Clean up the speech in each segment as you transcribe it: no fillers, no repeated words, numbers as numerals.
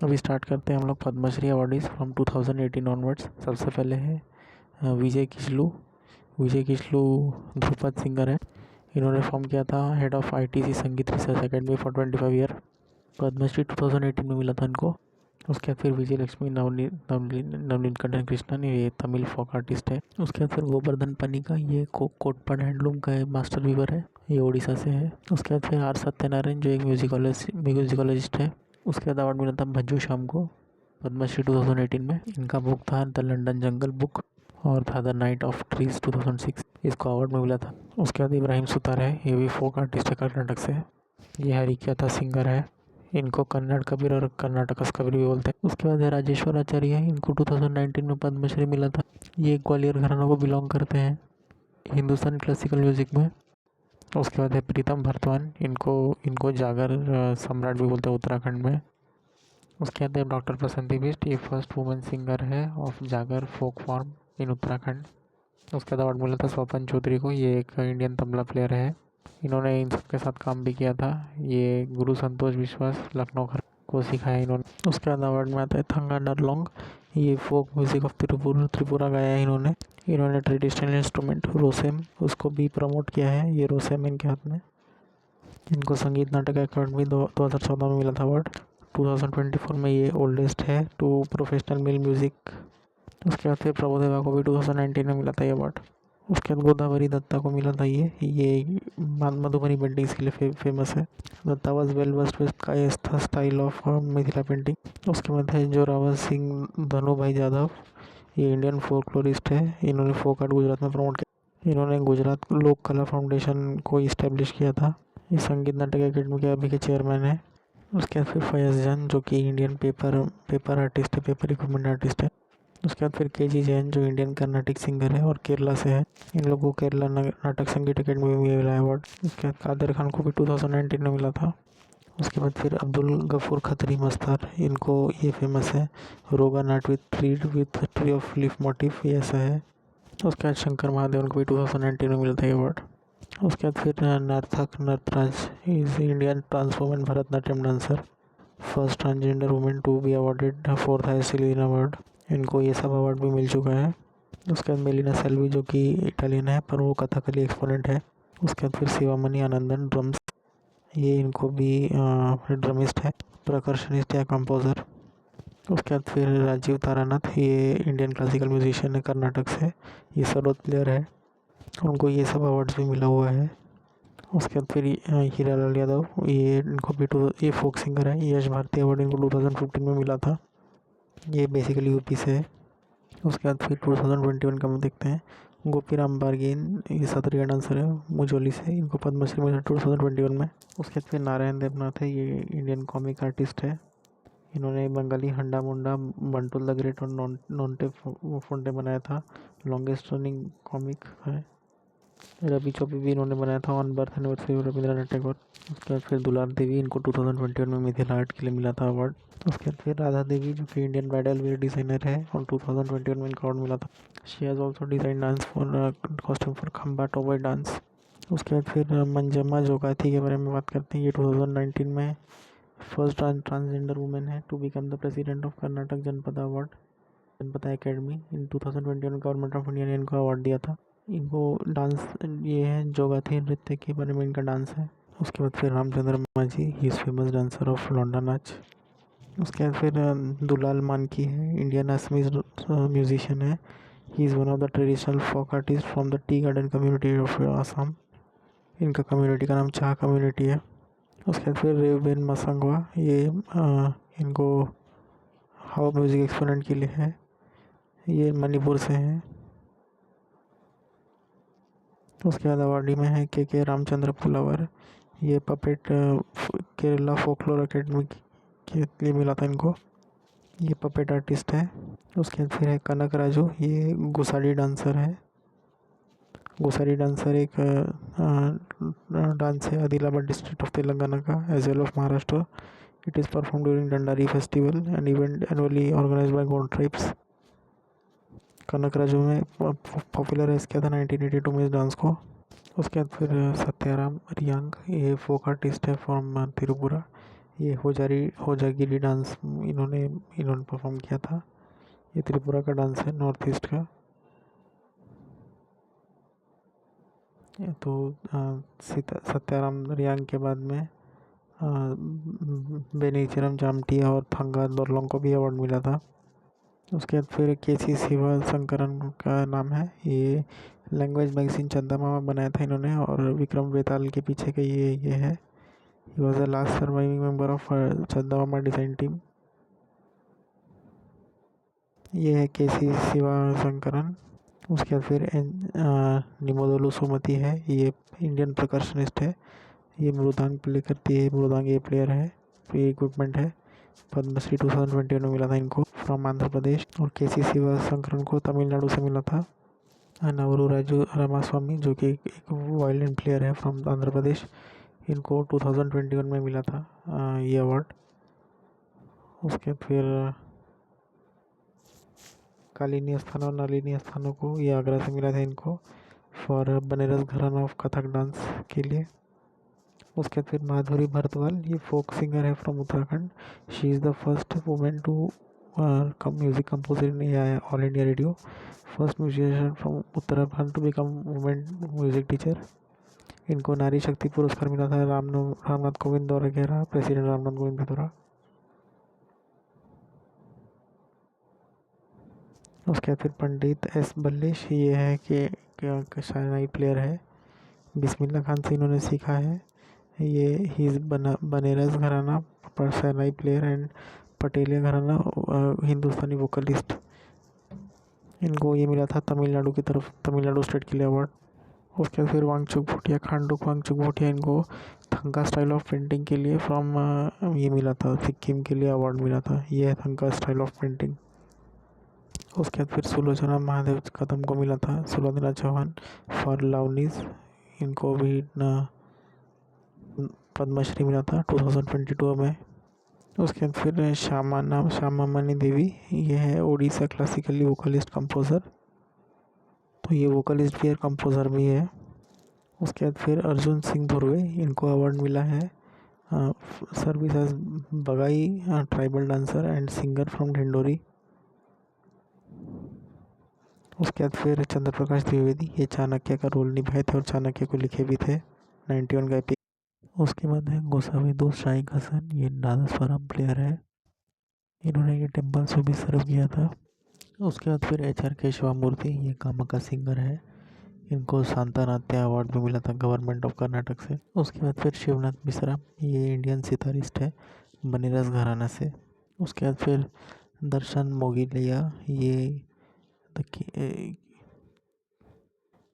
अभी स्टार्ट करते हैं हम लोग पद्मश्री अवार्डीज़ फ्रॉम 2018 ऑनवर्ड्स। सबसे पहले है विजय किशलू। विजय किशलू ध्रुपद सिंगर है। इन्होंने फॉर्म किया था head of ITC Sangeet research academy for 25 year. Padma Shri 2018 में मिला था इनको। उसके बाद फिर विजय लक्ष्मी नवनीलकंठन कृष्णन, ये तमिल फोक आर्टिस्ट है। उसके बाद फिर गोवर्धन पनिका, ये कोटपाड हैंडलूम का मास्टर वीवर है, ये उड़ीसा से है। उसके बाद फिर आर सत्यनारायण जो एक म्यूजिकोलॉजिस्ट है। उसके बाद अवार्ड मिला था भज्जू श्याम को पद्मश्री 2018 में। इनका बुक था द लंडन जंगल बुक और था द नाइट ऑफ ट्रीज 2006, इसको अवार्ड में मिला था। उसके बाद इब्राहिम सुतार है, ये भी फोक आर्टिस्ट है कर्नाटक से। ये हरिक्यथा सिंगर है, इनको कन्नड़ कबीर और कर्नाटकस कबीर भी बोलते हैं। उसके बाद है राजेश्वर आचार्य है, इनको 2019 में पद्मश्री मिला था। ये ग्वालियर घराना को बिलोंग करते हैं हिंदुस्तानी क्लासिकल म्यूजिक में। उसके बाद है प्रीतम भरतवान, इनको जागर सम्राट भी बोलते हैं उत्तराखंड में। उसके बाद है डॉक्टर प्रसन्नती बिष्ट, ये फर्स्ट वुमेन सिंगर है ऑफ जागर फोक फॉर्म इन उत्तराखंड। उसके बाद अवार्ड मिला था स्वपन चौधरी को, ये एक इंडियन तबला प्लेयर है। इन्होंने इन सबके साथ काम भी किया था। ये गुरु संतोष विश्वास लखनऊ को सिखाया इन्होंने। उसके बाद अवार्ड में आता है थंगा नरलोंग, ये फोक म्यूजिक ऑफ त्रिपुरा गाया है इन्होंने ट्रेडिशनल इंस्ट्रूमेंट रोसेम उसको भी प्रमोट किया है, ये रोसेम इनके हाथ में। इनको संगीत नाटक अकादमी 2014 में मिला था अवार्ड। 2024 में ये ओल्डेस्ट है टू प्रोफेशनल मेल म्यूजिक। उसके बाद फिर प्रभुदेवा को भी 2019 में मिला था ये अवार्ड। उसके बाद गोदावरी दत्ता को मिला था ये मधुबनी पेंटिंग्स के लिए फेमस है। Datta was well versed with Kayastha style of Mithila painting. उसके बाद है जोरावर सिंह धनु भाई जाधव, ये इंडियन फोकलोरिस्ट है। इन्होंने फोक आर्ट गुजरात में प्रमोट किया। इन्होंने गुजरात लोक कला फाउंडेशन को इस्टेब्लिश किया था। ये संगीत नाटक अकेडमी के अभी के चेयरमैन है। उसके बाद फिर फयस जैन जो कि इंडियन पेपर आर्टिस्ट है, पेपर इक्विपमेंट आर्टिस्ट है। उसके बाद फिर केजी जैन जो इंडियन कर्नाटिक सिंगर है और केरला से है। इन लोगों को केरला नाटक संगीत अकेडमी में भी मिला अवार्ड। उसके बाद कादिर खान को भी 2019 में मिला था। उसके बाद फिर अब्दुल गफूर खत्री मस्तार, इनको ये फेमस है Rogan art with tree of leaf motif, ये ऐसा है। उसके बाद शंकर महादेवन को भी 2019 में मिला था ये अवार्ड। उसके बाद फिर Narthaki Nataraj is Indian transform Bharatanatyam dancer, first transgender women to be awarded 4th highest civilian award. इनको ये सब अवार्ड भी मिल चुका है। उसके बाद मेलिना सेल्वी जो कि इटालियन है पर वो कथकली एक्सपोनेंट है। उसके बाद फिर शिवामणि आनंदन ड्रम्स, ये इनको भी ड्रमिस्ट है, प्रकर्शनिस्ट या कंपोज़र। उसके बाद फिर राजीव तारानाथ, ये इंडियन क्लासिकल म्यूजिशियन है कर्नाटक से, ये सरोद प्लेयर है, उनको ये सब अवार्ड्स भी मिला हुआ है। उसके बाद फिर हीरालाल यादव, ये इनको भी ये फोक सिंगर है। यश भारती अवार्ड इनको 2015 में मिला था, ये बेसिकली यूपी से है। उसके बाद फिर 2021 का हम देखते हैं गोपीराम बारगेन, ये सतरिया डांसर है मुजोली से, इनको पद्मश्री मिला 2021 में। उसके बाद फिर नारायण देवनाथ है, ये इंडियन कॉमिक आर्टिस्ट है। इन्होंने बंगाली हंडा मुंडा बंटुल द ग्रेट और नोंटे फोंटे बनाया था, लॉन्गेस्ट रनिंग कॉमिक है। रवि चौबे भी इन्होंने बनाया था on birth anniversary of Rabindranath Tagore. उसके बाद फिर दुलार देवी, इनको 2021 में मिथिला आर्ट के लिए मिला था अवार्ड। उसके बाद फिर राधा देवी जो कि इंडियन ब्राइडल वेयर डिज़ाइनर है और 2021 में इनको अवार्ड मिला था। She has also design dance for costume for खम्बा टॉबॉय डांस। उसके बाद फिर मंजम्मा जोगाथी के बारे में बात करते हैं। ये 2019 में फर्स्ट ट्रांसजेंडर वुमेन है to become the president of Karnataka Janapada award, Janapada academy. In 2021 government of India ने इनको अवार्ड दिया था। इनको डांस ये है जोगाथी नृत्य के बारे में इनका डांस है। उसके बाद फिर रामचंद्र माझी, he is famous dancer of लौंडा नाच। उसके बाद फिर दुलाल मानकी है, इंडियन असमीज म्यूजिशियन है। He is one of the traditional folk artist from the tea garden community of Assam. इनका कम्युनिटी का नाम चाह कम्युनिटी है। उसके बाद फिर रेवबेन मसंगवा, ये इनको हाउ म्यूजिक एक्सपोनेंट के लिए है, ये मणिपुर से हैं। उसके बाद अवार्डी में है के रामचंद्र पुलावर, ये पपेट केरला फोकलोर अकेडमी के लिए मिला था इनको, ये पपेट आर्टिस्ट है। उसके बाद फिर है कनक राजू, ये गुसाडी डांसर है। गुसाडी डांसर एक डांस है आदिलाबाद डिस्ट्रिक्ट ऑफ तेलंगाना का as well of Maharashtra. It is perform during Dandari festival and event annually organise by Gond tribes. Kanak Raju में पॉपुलराइज किया था 1982 में इस डांस को। उसके बाद फिर सत्याराम रियांग, ये फोक आर्टिस्ट है फ्रॉम त्रिपुरा, ये होजागिरी डांस इन्होंने परफॉर्म किया था। ये त्रिपुरा का डांस है, नॉर्थ ईस्ट का। तो सत्याराम रियांग के बाद में बेनीचरम जामटिया और थंगा दोरलोंग को भी अवार्ड मिला था। उसके बाद फिर केसी शिवा शंकरन का नाम है। ये लैंग्वेज मैगजीन चंदा मामा बनाया था इन्होंने, और विक्रम बेताल के पीछे का ये है। He was the last surviving member of चंदा मामा डिज़ाइन टीम। ये है केसी शिवा शंकरन। उसके बाद फिर निमोदोलू सुमति है। ये इंडियन परकशनिस्ट है। ये मृदंग प्ले करती है, मृदंग ये प्लेयर है, तो ये इक्विपमेंट है। पद्मश्री 2021 में मिला था इनको फ्रॉम आंध्र प्रदेश। और केसी शिवा शंकरन को तमिलनाडु से मिला था। नवरू राजू रामास्वामी जो कि एक वायलिन प्लेयर है फ्रॉम आंध्र प्रदेश, इनको 2021 में मिला था ये अवार्ड। उसके फिर कालिनी अस्थाना और नलिनी अस्थाना को ये आगरा से मिला था इनको फॉर बनारस घराना ऑफ कथक डांस के लिए। उसके बाद फिर माधुरी भरतवाल, ये फोक सिंगर है from Uttarakhand. She is the first women to music composer in all India radio, first musician from Uttarakhand to become women music teacher. इनको नारी शक्ति पुरस्कार मिला था रामनाथ कोविंद द्वारा, प्रेसिडेंट रामनाथ कोविंद के द्वारा। उसके बाद फिर पंडित एस बल्लेश, ये है कि शहनाई प्लेयर है। बिस्मिल्लाह खान से इन्होंने सीखा है। ये ही इज़ बनारस घराना पर शहनाई प्लेयर एंड पटेलिया घराना हिंदुस्तानी वोकलिस्ट। इनको ये मिला था तमिलनाडु की तरफ, तमिलनाडु स्टेट के लिए अवार्ड। उसके बाद फिर वांगचुक भूटिया, खांडुक वांगचुक भूटिया, इनको थंका स्टाइल ऑफ पेंटिंग के लिए फ्रॉम ये मिला था, सिक्किम के लिए अवार्ड मिला था। ये है थंका स्टाइल ऑफ पेंटिंग। उसके बाद फिर सुलोचना महादेव कदम को मिला था, सुलोचना चौहान फॉर लावनीज, इनको भी पद्मश्री मिला था 2022 में। उसके बाद फिर श्यामा मणि देवी, ये है ओडिशा क्लासिकली वोकलिस्ट कंपोज़र, तो ये वोकलिस्ट भी है, कंपोज़र भी है। उसके बाद फिर अर्जुन सिंह धुर्वे, इनको अवार्ड मिला है service as Bagai tribal dancer and singer from Dindori. उसके बाद फिर चंद्र प्रकाश द्विवेदी, ये चाणक्य का रोल निभाए थे और चाणक्य को लिखे भी थे 91 का एपिक। उसके बाद है गोसावी दोस्त शाइक हसन, ये नादस्वरम प्लेयर है, इन्होंने ये टेम्पल्स में भी सर्व किया था। उसके बाद फिर HR केशवा मूर्ति, ये कामा का सिंगर है, इनको शांतानाट्य अवार्ड भी मिला था गवर्नमेंट ऑफ कर्नाटक से। उसके बाद फिर शिवनाथ मिश्रा, ये इंडियन सितारिस्ट है बनारस घराना से। उसके बाद फिर दर्शन मोगिलिया, ये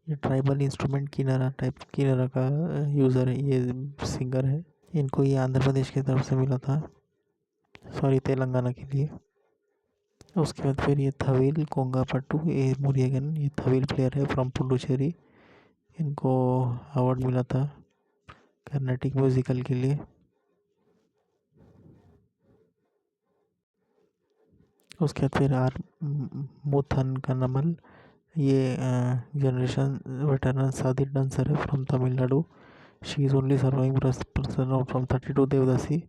ट्राइबल इंस्ट्रूमेंट किनारा का यूज़र है, ये सिंगर है। इनको ये आंध्र प्रदेश की तरफ से मिला था, सॉरी तेलंगाना के लिए। उसके बाद फिर ये थविल कोंगा पट्टू ए मुरियगन, ये थविल प्लेयर है फ्रॉम पुडुचेरी, इनको अवार्ड मिला था कर्नाटिक म्यूजिकल के लिए। उसके बाद फिर मुथन कन्नमल, ये जनरेशन वेटरन सादी डांसर है from Tamil Nadu. She is only surviving person from 32 देवदासी,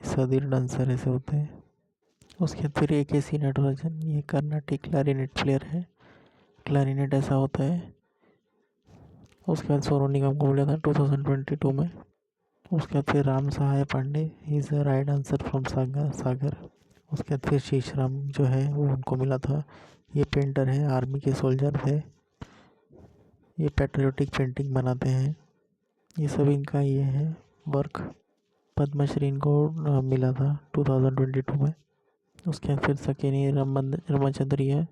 सादी डांसर ऐसे होते हैं। उसके बाद फिर AK नटराजन, ये कर्नाटिक क्लैरिनेट प्लेयर है, क्लैरिनेट ऐसा होता है। उसके बाद सोनू निगम को मिला था 2022 में। उसके बाद फिर Ram Sahay Pande, he is a Rai dancer from Sagar. उसके बाद फिर शीशराम जो है वो उनको मिला था, ये पेंटर है, आर्मी के सोल्जर थे, ये पैट्रियोटिक पेंटिंग बनाते हैं। ये सब इनका ये है वर्क। पद्मश्री इनको मिला था 2022 में। उसके बाद फिर सकेनी रामचंद्रिया,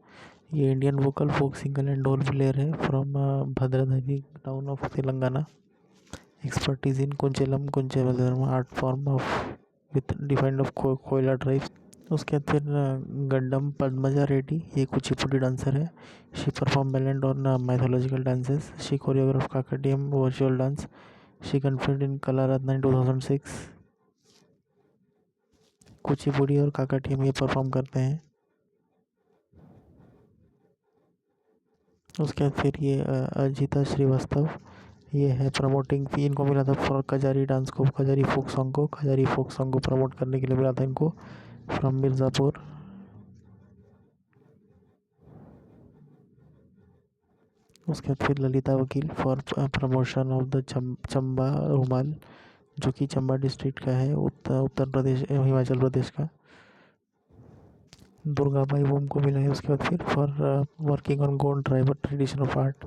ये Indian vocal folk singer and dhol player है from Bhadradri town of Telangana. Expertise in Kunchelam art form of with defined of Koya tribes. उसके बाद फिर गड्डम पद्मजा रेड्डी, ये कुचिपुड़ी डांसर है, शी परफॉर्म बैलेंड और mythological dances, she choreograph Kakatiyam virtual dance, she conferred in Kalaratna in 2006। Kuchipudi और काकटियम ये perform करते हैं। उसके बाद फिर ये अजिता श्रीवास्तव, ये है प्रमोटिंग, इनको मिला था फॉर कजारी डांस को, कजारी फोक सॉन्ग को प्रमोट करने के लिए मिला था इनको फ्रॉम मिर्ज़ापुर। उसके बाद फिर ललिता वकील for promotion of the Chamba रुमाल, जो कि चंबा डिस्ट्रिक्ट का है, उत्तर प्रदेश हिमाचल प्रदेश का। दुर्गाबाई वोम को मिला है उसके बाद फिर for working on Gond tribal tradition of art.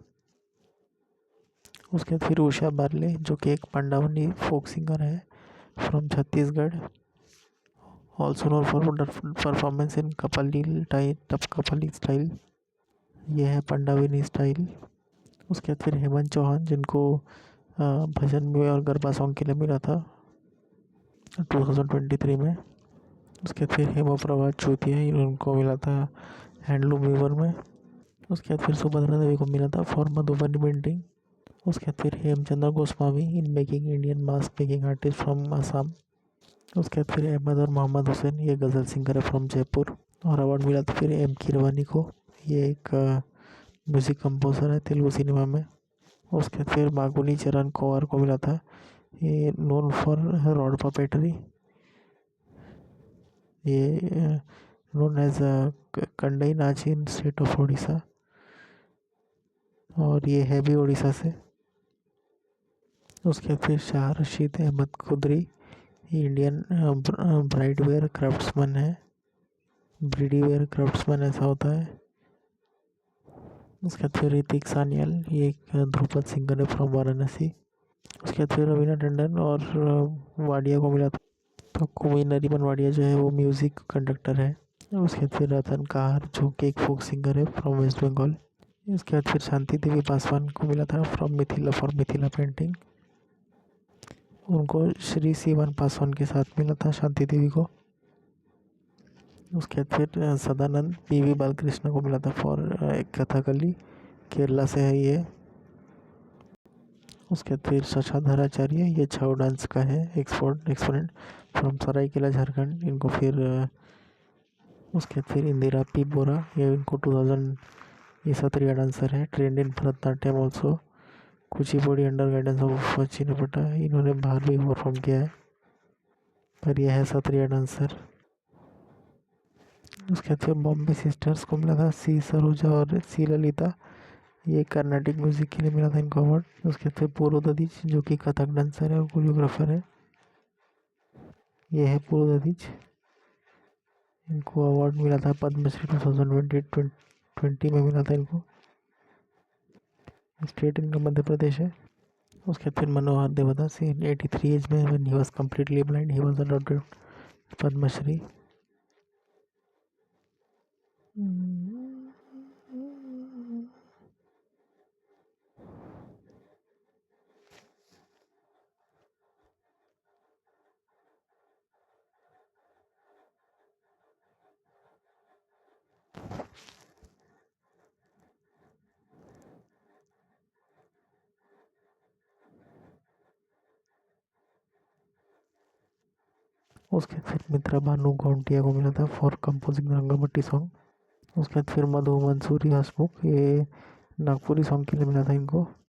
उसके बाद फिर उषा बारले, जो कि एक पांडावनी फोक सिंगर है from Chhattisgarh, also known for performance in Kapali style. ये है पांडावनी स्टाइल। उसके बाद फिर हेमंत चौहान, जिनको भजन में और गरबा सॉन्ग के लिए मिला था 2023 में। उसके बाद फिर हेमप्रभा चौथिया, इनको मिला था हैंडलूम वीवर में। उसके बाद फिर सुभद्रा देवी को मिला था फॉर मधुबनी पेंटिंग। उसके बाद फिर Hemchandra Goswami in making Indian mask making artist from Assam. उसके बाद फिर अहमद और मोहम्मद हुसैन, ये गज़ल सिंगर है फ्रॉम जयपुर, और अवार्ड मिला था फिर एम कीरवानी को, ये एक म्यूज़िक कंपोजर है तेलुगु सिनेमा में। उसके बाद फिर मागुनी चरण कुंवर को मिला था, ये नोन फॉर रॉड पपेटरी, ये नोन एज कंडई नाच इन स्टेट ऑफ उड़ीसा, और ये है भी उड़ीसा से। उसके बाद फिर शाह रशीद अहमद खुदरी, इंडियन ब्राइडवेयर क्राफ्ट्समैन है, ब्रीडीवेयर क्राफ्ट्समैन ऐसा होता है। उसके बाद फिर ऋतिक सान्याल, ये एक ध्रुपद सिंगर है फ्रॉम वाराणसी। उसके बाद फिर रवीना टंडन और वाडिया को मिला था, तो कुमारी नरीमन वाडिया जो है वो म्यूज़िक कंडक्टर है। उसके बाद फिर रतन कार, जो कि एक फोक सिंगर है फ्रॉम वेस्ट बंगाल। इसके बाद फिर शांति देवी पासवान को मिला था from Mithila for Mithila painting, उनको श्री सीवन पासवान के साथ मिला था शांति देवी को। उसके बाद फिर सदानंद पीवी बालकृष्ण को मिला था फॉर कथकली, केरला से है ये। उसके बाद फिर शशाधर आचार्य, ये छऊ डांस का है एक्सपोनेंट फ्रॉम सरायकेला झारखंड, इनको फिर उसके बाद फिर इंदिरा पी बोरा, ये इनको 2000, ये सत्रिया डांसर है, trained in Bharatanatyam also, Kuchipudi under guidance of Chinnapatta, इन्होंने बाहर भी परफॉर्म किया है, पर यह है सत्रिया डांसर। उसके बाद फिर बॉम्बे सिस्टर्स को मिला था सी सरोजा और सी ललिता, ये कर्नाटिक म्यूज़िक के लिए मिला था इनको अवार्ड। उसके बाद फिर पूर्व ददीज, जो कि कथक डांसर है और कोरियोग्राफर है, ये है पूर्व ददीज, इनको अवार्ड मिला था पद्मश्री 2020 में मिला था इनको, स्टेट इनका मध्य प्रदेश है। उसके बाद फिर मनोहर देवदास, 83 एज में when he was completely blind he was awarded Padma Shri. उसके बाद फिर मित्रा भानु गौंटिया को मिला था फॉर कंपोजिंग रंगमट्टी सॉन्ग। उसके बाद फिर मधु मंसूरी हसमुख, ये नागपुरी सॉन्ग के लिए मिला था इनको।